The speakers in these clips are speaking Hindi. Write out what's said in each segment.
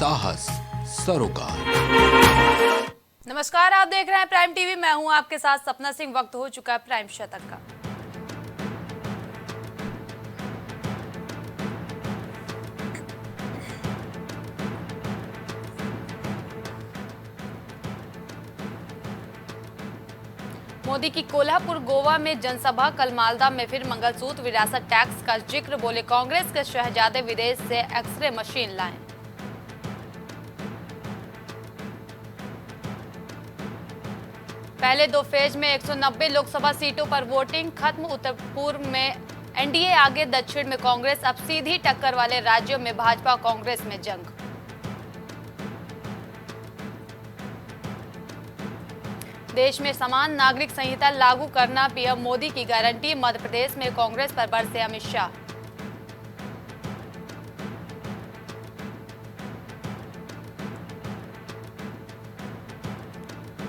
साहस सरोकार। नमस्कार, आप देख रहे हैं प्राइम टीवी। मैं हूं आपके साथ सपना सिंह। वक्त हो चुका है प्राइम शतक का। मोदी की कोल्हापुर गोवा में जनसभा, कल मालदा में फिर मंगलसूत्र विरासत टैक्स का जिक्र। बोले कांग्रेस के शहजादे विदेश से एक्सरे मशीन लाएं। पहले दो फेज में 190 लोकसभा सीटों पर वोटिंग खत्म। उत्तर पूर्व में एनडीए आगे, दक्षिण में कांग्रेस। अब सीधी टक्कर वाले राज्यों में भाजपा कांग्रेस में जंग। देश में समान नागरिक संहिता लागू करना पीएम मोदी की गारंटी। मध्य प्रदेश में कांग्रेस पर बरसे अमित शाह।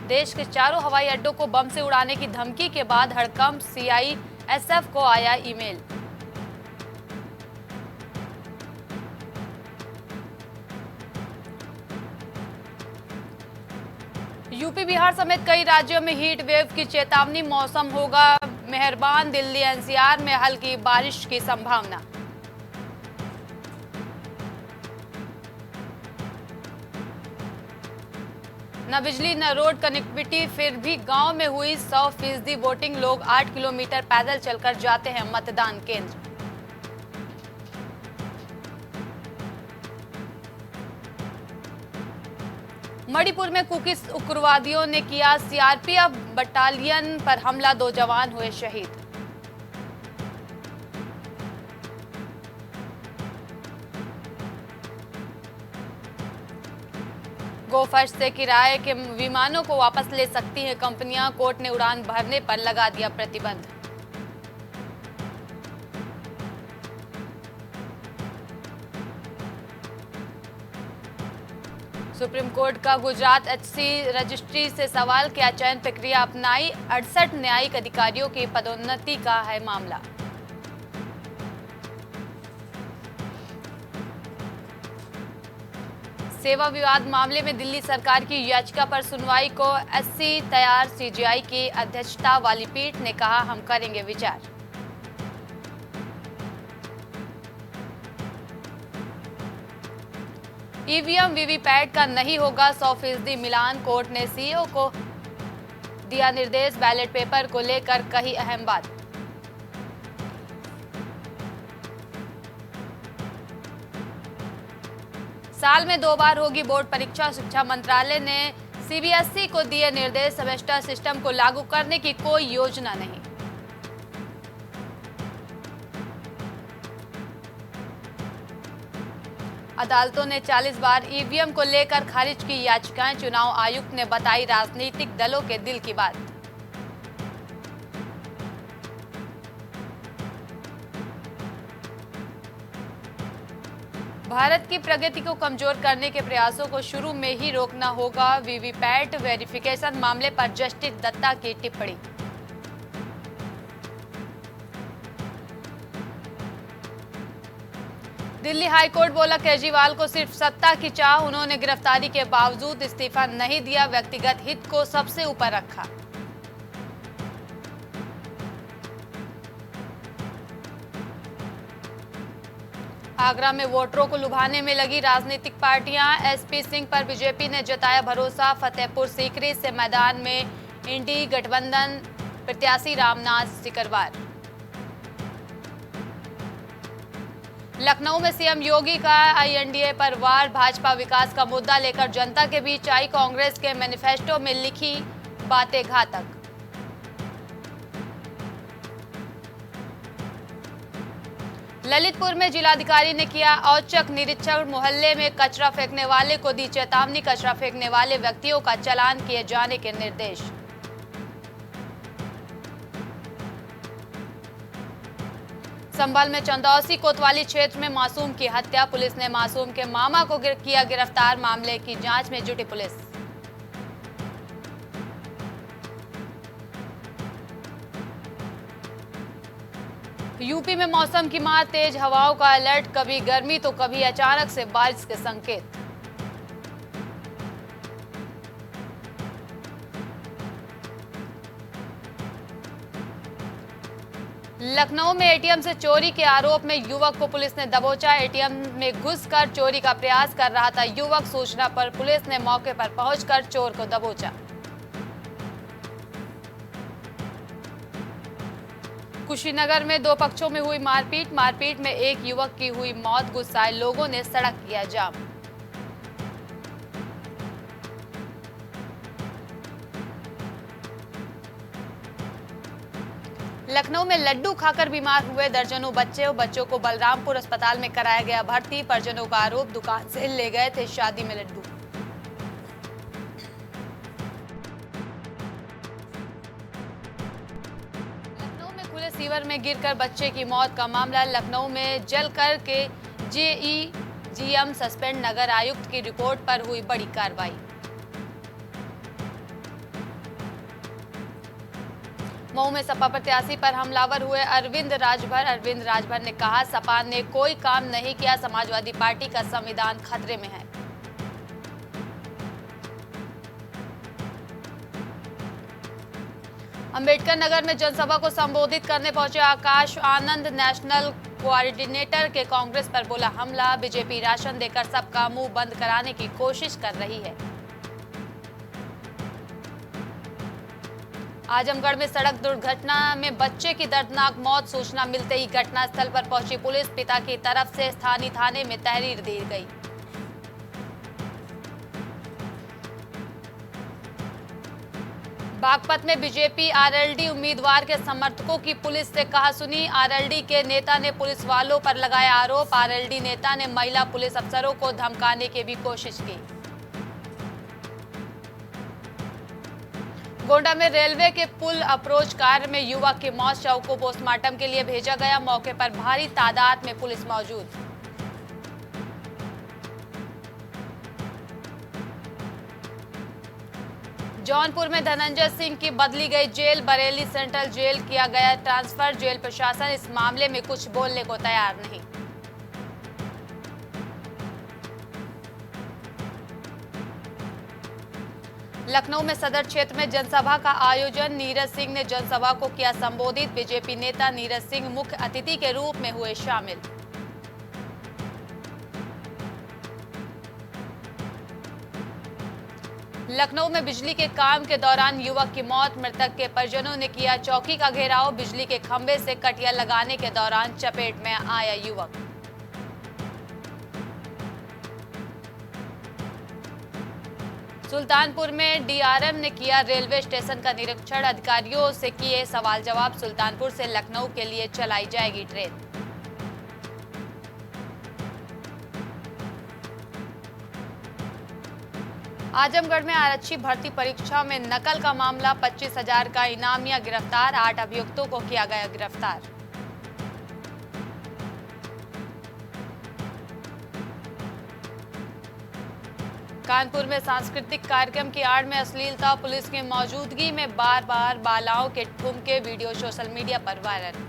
देश के चारों हवाई अड्डों को बम से उड़ाने की धमकी के बाद हड़कंप, सीआईएसएफ को आया ईमेल। यूपी बिहार समेत कई राज्यों में हीट वेव की चेतावनी। मौसम होगा मेहरबान, दिल्ली एनसीआर में हल्की बारिश की संभावना। न बिजली न रोड कनेक्टिविटी, फिर भी गांव में हुई 100% वोटिंग। लोग 8 किलोमीटर पैदल चलकर जाते हैं मतदान केंद्र। मणिपुर में कुकी उग्रवादियों ने किया सीआरपीएफ बटालियन पर हमला, 2 जवान हुए शहीद। गोफर्श से किराए के विमानों को वापस ले सकती हैं कंपनियां। कोर्ट ने उड़ान भरने पर लगा दिया प्रतिबंध। सुप्रीम कोर्ट का गुजरात एचसी रजिस्ट्री से सवाल किया, चयन प्रक्रिया अपनाई। 68 न्यायिक अधिकारियों की पदोन्नति का है मामला। सेवा विवाद मामले में दिल्ली सरकार की याचिका पर सुनवाई को एससी तैयार। सीजीआई की अध्यक्षता वाली पीठ ने कहा, हम करेंगे विचार। ईवीएम वीवीपैट का नहीं होगा 100% मिलान। कोर्ट ने सीईओ को दिया निर्देश। बैलेट पेपर को लेकर कही अहम बात। साल में 2 बार होगी बोर्ड परीक्षा। शिक्षा मंत्रालय ने सीबीएसई को दिए निर्देश। सेमेस्टर सिस्टम को लागू करने की कोई योजना नहीं। अदालतों ने 40 बार ईवीएम को लेकर खारिज की याचिकाएं। चुनाव आयुक्त ने बताई राजनीतिक दलों के दिल की बात। भारत की प्रगति को कमजोर करने के प्रयासों को शुरू में ही रोकना होगा। वीवीपैट वेरिफिकेशन मामले पर जस्टिस दत्ता की टिप्पणी। दिल्ली हाईकोर्ट बोला, केजरीवाल को सिर्फ सत्ता की चाह। उन्होंने गिरफ्तारी के बावजूद इस्तीफा नहीं दिया, व्यक्तिगत हित को सबसे ऊपर रखा। आगरा में वोटरों को लुभाने में लगी राजनीतिक पार्टियां। एसपी सिंह पर बीजेपी ने जताया भरोसा। फतेहपुर सीकरी से मैदान में इंडी गठबंधन प्रत्याशी रामनाथ सिकरवार। लखनऊ में सीएम योगी का आईएनडीए पर वार। भाजपा विकास का मुद्दा लेकर जनता के बीच आई। कांग्रेस के मैनिफेस्टो में लिखी बातें घातक। ललितपुर में जिलाधिकारी ने किया औचक निरीक्षण। मोहल्ले में कचरा फेंकने वाले को दी चेतावनी। कचरा फेंकने वाले व्यक्तियों का चालान किए जाने के निर्देश। संभल में चंदौसी कोतवाली क्षेत्र में मासूम की हत्या। पुलिस ने मासूम के मामा को किया गिरफ्तार। मामले की जांच में जुटी पुलिस। यूपी में मौसम की मार, तेज हवाओं का अलर्ट। कभी गर्मी तो कभी अचानक से बारिश के संकेत। लखनऊ में एटीएम से चोरी के आरोप में युवक को पुलिस ने दबोचा। एटीएम में घुसकर चोरी का प्रयास कर रहा था युवक। सूचना पर पुलिस ने मौके पर पहुंचकर चोर को दबोचा। कुशीनगर में दो पक्षों में हुई मारपीट में एक युवक की हुई मौत। गुस्साए लोगों ने सड़क किया जाम। लखनऊ में लड्डू खाकर बीमार हुए दर्जनों बच्चों को बलरामपुर अस्पताल में कराया गया भर्ती। परिजनों का आरोप दुकान से ले गए थे शादी में लड्डू। लखनऊ में खुले सीवर में गिरकर बच्चे की मौत का मामला। लखनऊ में जलकर के जेईजीएम सस्पेंड, नगर आयुक्त की रिपोर्ट पर हुई बड़ी कार्रवाई। मऊ में सपा प्रत्याशी पर हमलावर हुए अरविंद राजभर ने कहा, सपा ने कोई काम नहीं किया, समाजवादी पार्टी का संविधान खतरे में है। अंबेडकर नगर में जनसभा को संबोधित करने पहुंचे आकाश आनंद। नेशनल कोऑर्डिनेटर के कांग्रेस पर बोला हमला। बीजेपी राशन देकर सबका मुंह बंद कराने की कोशिश कर रही है। आजमगढ़ में सड़क दुर्घटना में बच्चे की दर्दनाक मौत। सूचना मिलते ही घटनास्थल पर पहुंची पुलिस। पिता की तरफ से स्थानीय थाने में तहरीर दी गई। बागपत में बीजेपी आरएलडी उम्मीदवार के समर्थकों की पुलिस से कहासुनी। आरएलडी के नेता ने पुलिस वालों पर लगाया आरोप। आरएलडी नेता ने महिला पुलिस अफसरों को धमकाने की भी कोशिश की। गोंडा में रेलवे के पुल अप्रोच कार्य में युवक की मौत। शव को पोस्टमार्टम के लिए भेजा गया। मौके पर भारी तादाद में पुलिस मौजूद। जौनपुर में धनंजय सिंह की बदली गई जेल। बरेली सेंट्रल जेल किया गया ट्रांसफर। जेल प्रशासन इस मामले में कुछ बोलने को तैयार नहीं। लखनऊ में सदर क्षेत्र में जनसभा का आयोजन। नीरज सिंह ने जनसभा को किया संबोधित। बीजेपी नेता नीरज सिंह मुख्य अतिथि के रूप में हुए शामिल। लखनऊ में बिजली के काम के दौरान युवक की मौत। मृतक के परिजनों ने किया चौकी का घेराव। बिजली के खंभे से कटिया लगाने के दौरान चपेट में आया युवक। सुल्तानपुर में डीआरएम ने किया रेलवे स्टेशन का निरीक्षण। अधिकारियों से किए सवाल जवाब। सुल्तानपुर से लखनऊ के लिए चलाई जाएगी ट्रेन। आजमगढ़ में आरक्षी भर्ती परीक्षा में नकल का मामला। 25,000 का इनामिया गिरफ्तार। 8 अभियुक्तों को किया गया गिरफ्तार। कानपुर में सांस्कृतिक कार्यक्रम की आड़ में अश्लीलता। पुलिस की मौजूदगी में बार बार बालाओं के ठुमके। वीडियो सोशल मीडिया पर वायरल।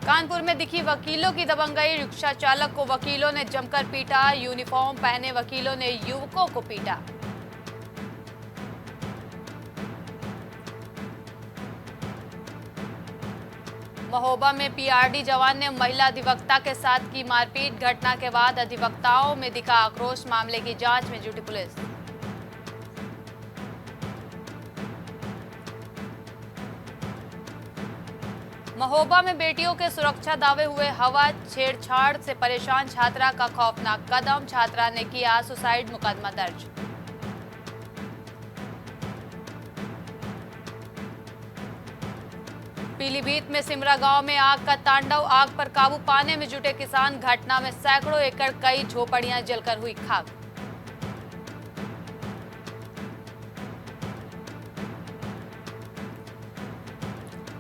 कानपुर में दिखी वकीलों की दबंगई। रिक्शा चालक को वकीलों ने जमकर पीटा। यूनिफॉर्म पहने वकीलों ने युवकों को पीटा। महोबा में पीआरडी जवान ने महिला अधिवक्ता के साथ की मारपीट। घटना के बाद अधिवक्ताओं में दिखा आक्रोश। मामले की जांच में जुटी पुलिस। महोबा में बेटियों के सुरक्षा दावे हुए हवा। छेड़छाड़ से परेशान छात्रा का खौफनाक कदम। छात्रा ने किया सुसाइड, मुकदमा दर्ज। पीलीभीत में सिमरा गांव में आग का तांडव। आग पर काबू पाने में जुटे किसान। घटना में सैकड़ों एकड़ कई झोपड़ियां जलकर हुई खाक।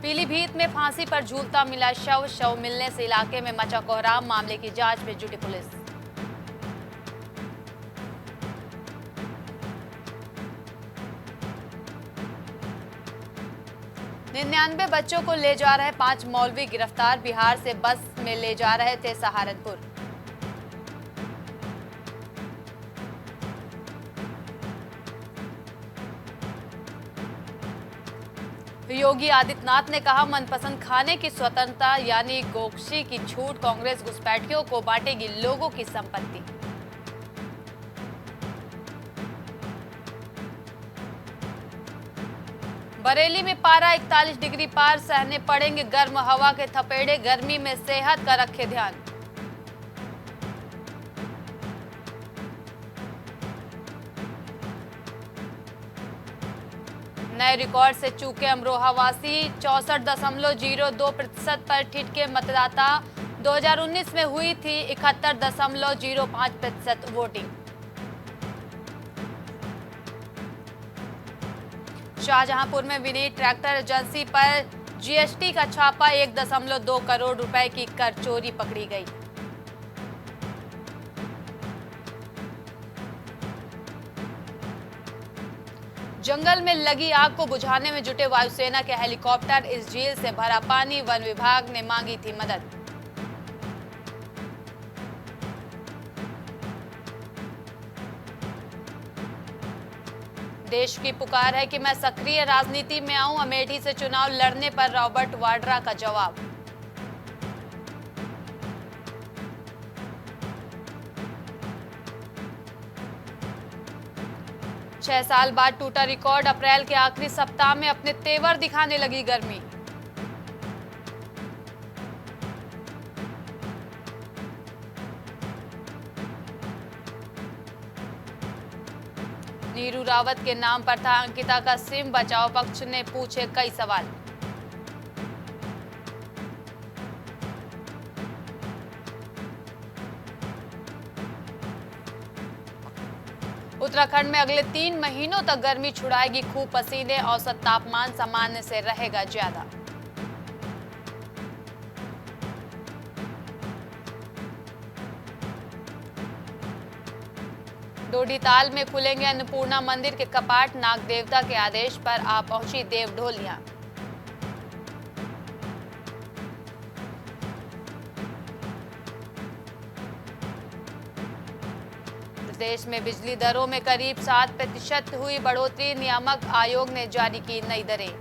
पीलीभीत में फांसी पर झूलता मिला शव मिलने से इलाके में मचा कोहराम। मामले की जांच में जुटी पुलिस। 99 बच्चों को ले जा रहे 5 मौलवी गिरफ्तार। बिहार से बस में ले जा रहे थे सहारनपुर। योगी आदित्यनाथ ने कहा, मनपसंद खाने की स्वतंत्रता यानी गोक्षी की छूट कांग्रेस घुसपैठियों को बांटेगी लोगों की संपत्ति। बरेली में पारा 41 डिग्री पार, सहने पड़ेंगे गर्म हवा के थपेड़े, गर्मी में सेहत का रखे ध्यान। नए रिकॉर्ड से चूके अमरोहा वासी, 64.02% पर ठिठके मतदाता। 2019 में हुई थी 71.05% वोटिंग। शाहजहांपुर में विनीत ट्रैक्टर एजेंसी पर जीएसटी का छापा, 1.2 करोड़ रुपए की कर चोरी पकड़ी गई। जंगल में लगी आग को बुझाने में जुटे वायुसेना के हेलीकॉप्टर, इस झील से भरा पानी, वन विभाग ने मांगी थी मदद। देश की पुकार है कि मैं सक्रिय राजनीति में आऊं, अमेठी से चुनाव लड़ने पर रॉबर्ट वाड्रा का जवाब। छह साल बाद टूटा रिकॉर्ड, अप्रैल के आखिरी सप्ताह में अपने तेवर दिखाने लगी गर्मी। नीरू रावत के नाम पर था अंकिता का सिम, बचाव पक्ष ने पूछे कई सवाल। उत्तराखंड में अगले 3 महीनों तक गर्मी छुड़ाएगी खूब पसीने, औसत तापमान सामान्य से रहेगा ज्यादा। डोडीताल में खुलेंगे अन्नपूर्णा मंदिर के कपाट, नाग देवता के आदेश पर आ पहुंची देव ढोलियां। प्रदेश में बिजली दरों में करीब 7% हुई बढ़ोतरी, नियामक आयोग ने जारी की नई दरें।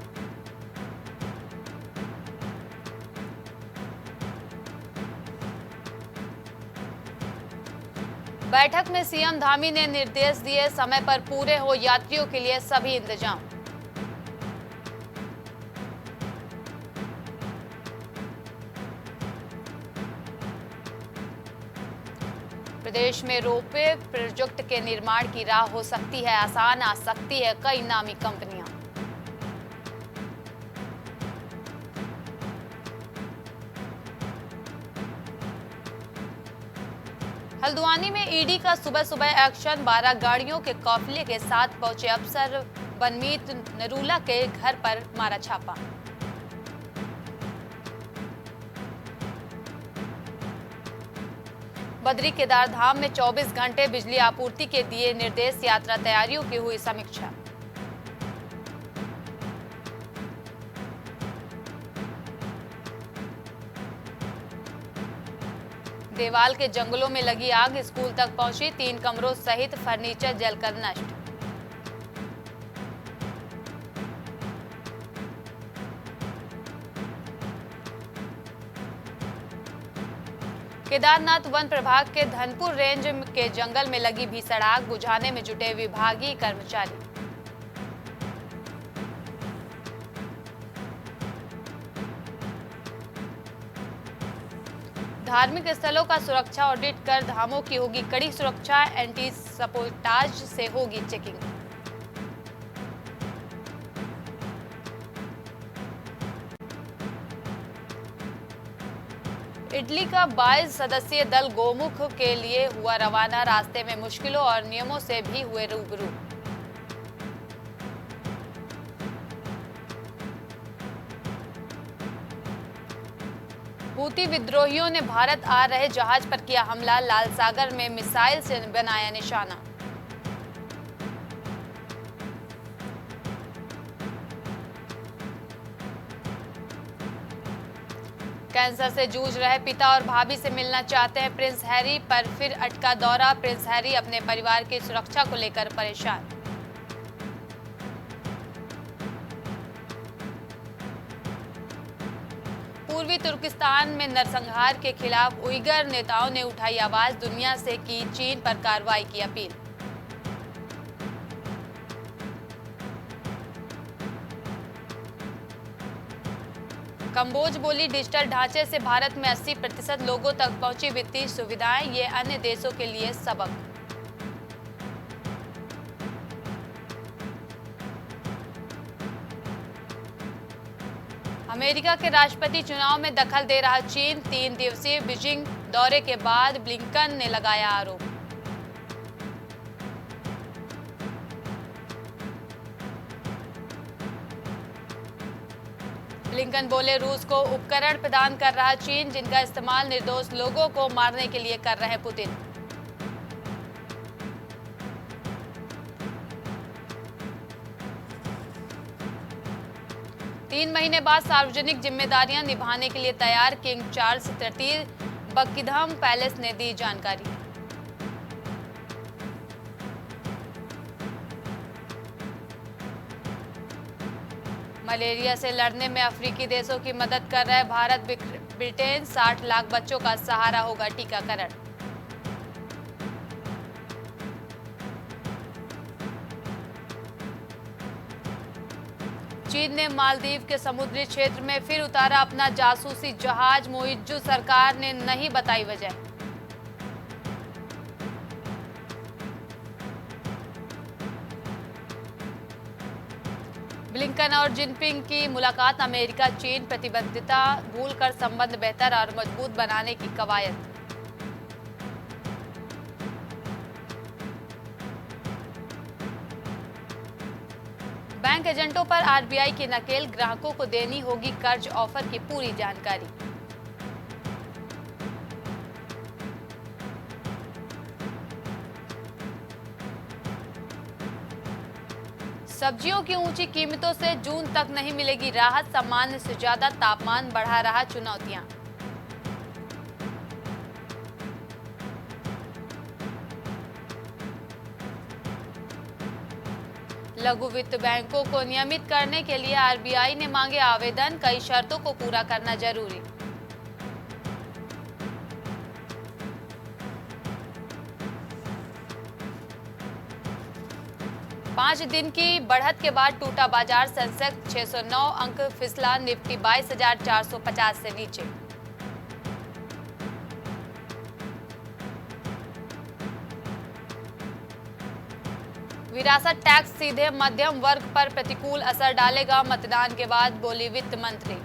बैठक में सीएम धामी ने निर्देश दिए, समय पर पूरे हो यात्रियों के लिए सभी इंतजाम। प्रदेश में रोपवे प्रोजेक्ट के निर्माण की राह हो सकती है आसान, आ सकती है कई नामी कंपनियां। हल्द्वानी में ईडी का सुबह सुबह एक्शन, 12 गाड़ियों के काफिले के साथ पहुंचे अफसर, बनमीत नरूला के घर पर मारा छापा। बद्री केदार धाम में 24 घंटे बिजली आपूर्ति के दिए निर्देश, यात्रा तैयारियों की हुई समीक्षा। देवाल के जंगलों में लगी आग, स्कूल तक पहुंची, 3 कमरों सहित फर्नीचर जलकर नष्ट। केदारनाथ वन प्रभाग के धनपुर रेंज के जंगल में लगी भीषण आग, बुझाने में जुटे विभागीय कर्मचारी। धार्मिक स्थलों का सुरक्षा ऑडिट कर धामों की होगी कड़ी सुरक्षा, एंटी सपोर्टाज से होगी चेकिंग। इटली का 22 सदस्यीय दल गोमुख के लिए हुआ रवाना, रास्ते में मुश्किलों और नियमों से भी हुए रूबरू। हूती विद्रोहियों ने भारत आ रहे जहाज पर किया हमला, लाल सागर में मिसाइल से बनाया निशाना। कैंसर से जूझ रहे पिता और भाभी से मिलना चाहते हैं प्रिंस हैरी, पर फिर अटका दौरा, प्रिंस हैरी अपने परिवार की सुरक्षा को लेकर परेशान। तुर्किस्तान में नरसंहार के खिलाफ उइगर नेताओं ने उठाई आवाज, दुनिया से की चीन पर कार्रवाई की अपील। कंबोज बोली, डिजिटल ढांचे से भारत में 80% लोगों तक पहुंची वित्तीय सुविधाएं, ये अन्य देशों के लिए सबक। अमेरिका के राष्ट्रपति चुनाव में दखल दे रहा चीन, 3 दिवसीय बीजिंग दौरे के बाद ब्लिंकन ने लगाया आरोप। ब्लिंकन बोले, रूस को उपकरण प्रदान कर रहा चीन, जिनका इस्तेमाल निर्दोष लोगों को मारने के लिए कर रहे पुतिन। तीन महीने बाद सार्वजनिक जिम्मेदारियां निभाने के लिए तैयार, किंग चार्ल्स तृतीय बकिंघम पैलेस ने दी जानकारी। मलेरिया से लड़ने में अफ्रीकी देशों की मदद कर रहे भारत ब्रिटेन, 60 लाख बच्चों का सहारा होगा टीकाकरण। चीन ने मालदीव के समुद्री क्षेत्र में फिर उतारा अपना जासूसी जहाज, मोइज्जू सरकार ने नहीं बताई वजह। ब्लिंकन और जिनपिंग की मुलाकात, अमेरिका चीन प्रतिबद्धता भूलकर संबंध बेहतर और मजबूत बनाने की कवायद। बैंक एजेंटों पर आरबीआई की नकेल, ग्राहकों को देनी होगी कर्ज ऑफर की पूरी जानकारी। सब्जियों की ऊंची कीमतों से जून तक नहीं मिलेगी राहत, सामान्य से ज्यादा तापमान बढ़ा रहा चुनौतियां। लघु वित्त बैंकों को नियमित करने के लिए आरबीआई ने मांगे आवेदन, कई शर्तों को पूरा करना जरूरी। पांच दिन की बढ़त के बाद टूटा बाजार, सेंसेक्स 609 अंक फिसला, निफ्टी 22,450 से नीचे। विरासत टैक्स सीधे मध्यम वर्ग पर प्रतिकूल असर डालेगा, मतदान के बाद बोली वित्त मंत्री।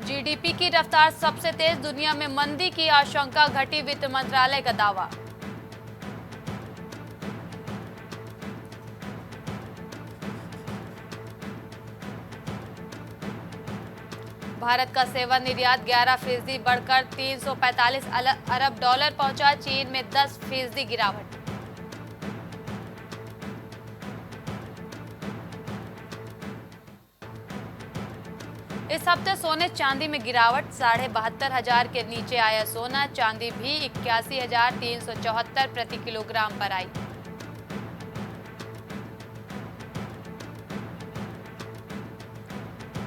जीडीपी की रफ्तार सबसे तेज, दुनिया में मंदी की आशंका घटी, वित्त मंत्रालय का दावा। भारत का सेवा निर्यात 11% बढ़कर 345 अरब डॉलर पहुंचा, चीन में 10% गिरावट। इस हफ्ते सोने चांदी में गिरावट, 72,500 के नीचे आया सोना, चांदी भी 81,374 प्रति किलोग्राम पर आई।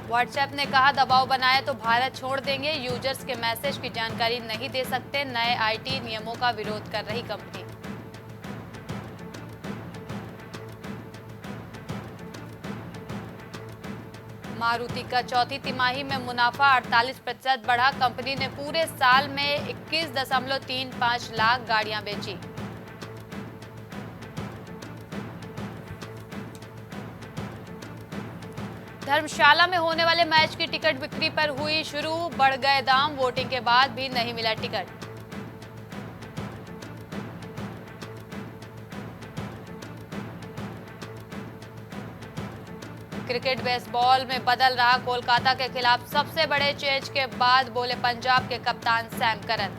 व्हाट्सएप ने कहा दबाव बनाया तो भारत छोड़ देंगे, यूजर्स के मैसेज की जानकारी नहीं दे सकते, नए आईटी नियमों का विरोध कर रही कंपनी। मारुति का चौथी तिमाही में मुनाफा 48% बढ़ा, कंपनी ने पूरे साल में 21.35 लाख गाड़ियां बेची। धर्मशाला में होने वाले मैच की टिकट बिक्री पर हुई शुरू, बढ़ गए दाम, वोटिंग के बाद भी नहीं मिला टिकट। क्रिकेट बेसबॉल में बदल रहा, कोलकाता के खिलाफ सबसे बड़े चेंज के बाद बोले पंजाब के कप्तान सैम करन।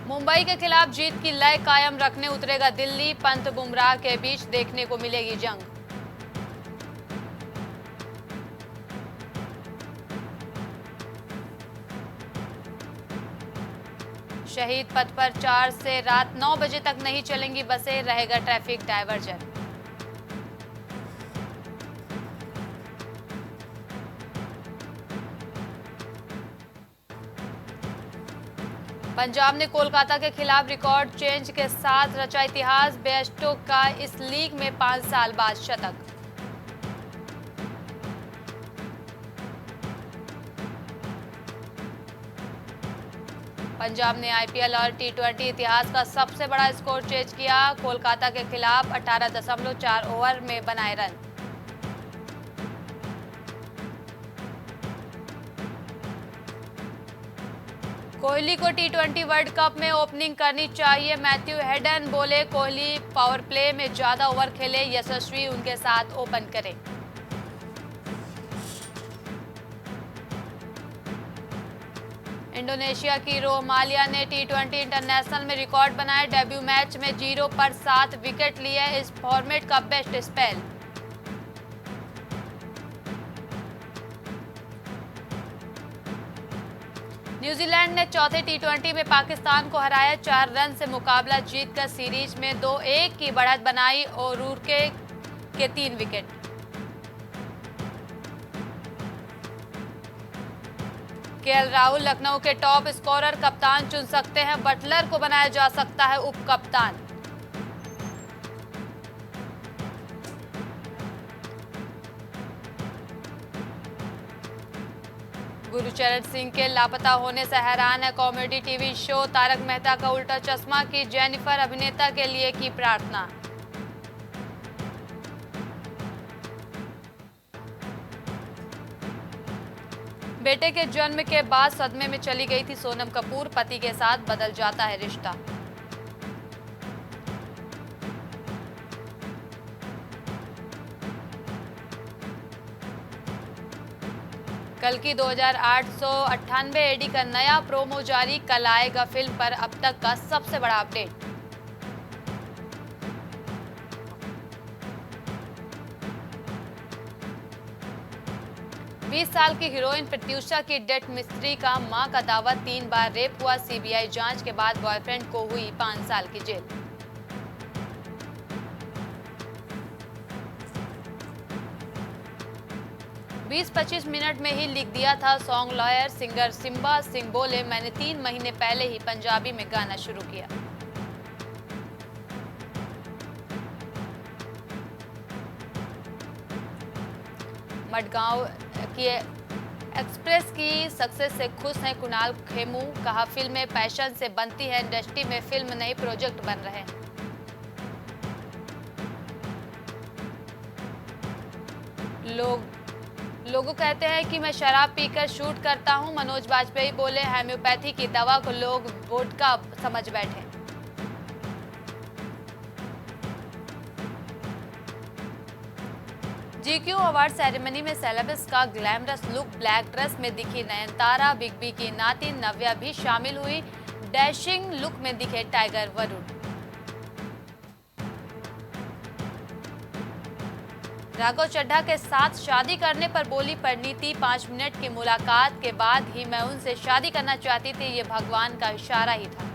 मुंबई के खिलाफ जीत की लय कायम रखने उतरेगा दिल्ली, पंत बुमराह के बीच देखने को मिलेगी जंग। शहीद पथ पर 4 से रात 9 बजे तक नहीं चलेंगी बसें, रहेगा ट्रैफिक डायवर्जन। पंजाब ने कोलकाता के खिलाफ रिकॉर्ड चेंज के साथ रचा इतिहास, बेयस्टो का इस लीग में 5 साल बाद शतक। पंजाब ने आईपीएल और टी20 इतिहास का सबसे बड़ा स्कोर चेंज किया, कोलकाता के खिलाफ 18.4 ओवर में बनाए रन। कोहली को टी20 वर्ल्ड कप में ओपनिंग करनी चाहिए, मैथ्यू हेडन बोले कोहली पावर प्ले में ज्यादा ओवर खेले, यशस्वी उनके साथ ओपन करें। इंडोनेशिया की रोहमालिया ने टी20 इंटरनेशनल में रिकॉर्ड बनाया, डेब्यू मैच में 0 पर 7 विकेट लिए, इस फॉर्मेट का बेस्ट स्पेल। न्यूजीलैंड ने चौथे टी20 में पाकिस्तान को हराया, 4 रन से मुकाबला जीतकर सीरीज में 2-1 की बढ़त बनाई और उरुके के 3 विकेट। केएल राहुल लखनऊ के टॉप स्कोरर, कप्तान चुन सकते हैं, बटलर को बनाया जा सकता है उप कप्तान। गुरचरण सिंह के लापता होने से हैरान है comedy TV show Taarak Mehta Ka Ooltah चश्मा की जेनिफर अभिनेता के लिए की प्रार्थना। बेटे के जन्म के बाद सदमे में चली गई थी सोनम कपूर, पति के साथ बदल जाता है रिश्ता। कल की 2898 एडी का नया प्रोमो जारी, कल आएगा फिल्म पर अब तक का सबसे बड़ा अपडेट। बीस साल की हीरोइन प्रत्युषा की डेथ मिस्ट्री का मां का दावा, 3 बार रेप हुआ, सीबीआई जांच के बाद बॉयफ्रेंड को हुई 5 साल की जेल। बीस 25 मिनट में ही लिख दिया था song lawyer, singer Simba Singh बोले मैंने 3 महीने पहले ही पंजाबी में गाना शुरू किया। मडगांव की एक्सप्रेस की सक्सेस से खुश हैं कुणाल खेमू, कहा फिल्में पैशन से बनती है, इंडस्ट्री में फिल्म नहीं प्रोजेक्ट बन रहे हैं। लोगों कहते हैं कि मैं शराब पीकर शूट करता हूं, मनोज बाजपेयी बोले होम्योपैथी की दवा को लोग वोडका समझ बैठे। जीक्यू अवार्ड सेरेमनी में सेलेब्स का ग्लैमरस लुक, ब्लैक ड्रेस में दिखी नयनतारा, बिग बी की नाती नव्या भी शामिल हुई, डैशिंग लुक में दिखे टाइगर वरुण। राघव चड्ढा के साथ शादी करने पर बोली परिणीति, 5 मिनट की मुलाकात के बाद ही मैं उनसे शादी करना चाहती थी, ये भगवान का इशारा ही था।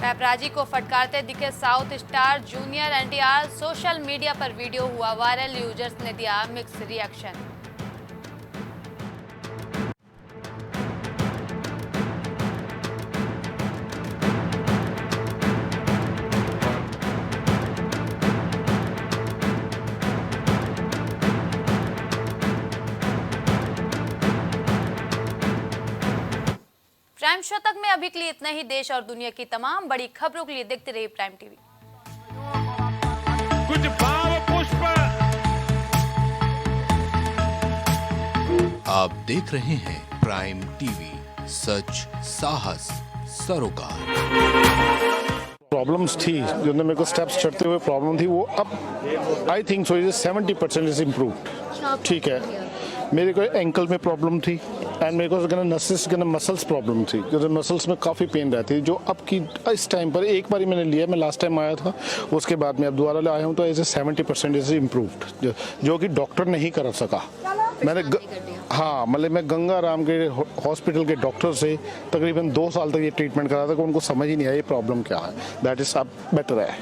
पैपराजी को फटकारते दिखे south star junior NTR, social media पर वीडियो हुआ वायरल, यूजर्स ने दिया मिक्स रिएक्शन। प्राइम शतक में अभी के लिए इतना ही। देश और दुनिया की तमाम बड़ी खबरों के लिए देखते रहिए प्राइम टीवी। कुछ भाव पुष्प। आप देख रहे हैं प्राइम टीवी, सच साहस सरोकार। प्रॉब्लम्स थी जो मेरे को स्टेप्स चढ़ते हुए प्रॉब्लम थी, वो अब I think so 70% is improved. ठीक है, मेरे को एंकल में प्रॉब्लम थी, एंड मेरे को नसेस मसल्स प्रॉब्लम थी, क्योंकि मसल्स में काफ़ी पेन रहती है, जो अब की इस टाइम पर एक बार मैंने लिया, मैं लास्ट टाइम आया था, उसके बाद मैं अब दोबारा आया हूँ, तो एज ए 70% इज इम्प्रूव्ड, जो कि डॉक्टर नहीं कर सका। मैंने हाँ, मतलब मैं गंगा राम के हॉस्पिटल के डॉक्टर से तकरीबन 2 साल तक ये ट्रीटमेंट करा था, कि उनको समझ ही नहीं आया ये प्रॉब्लम क्या है। दैट इज अब बेटर है।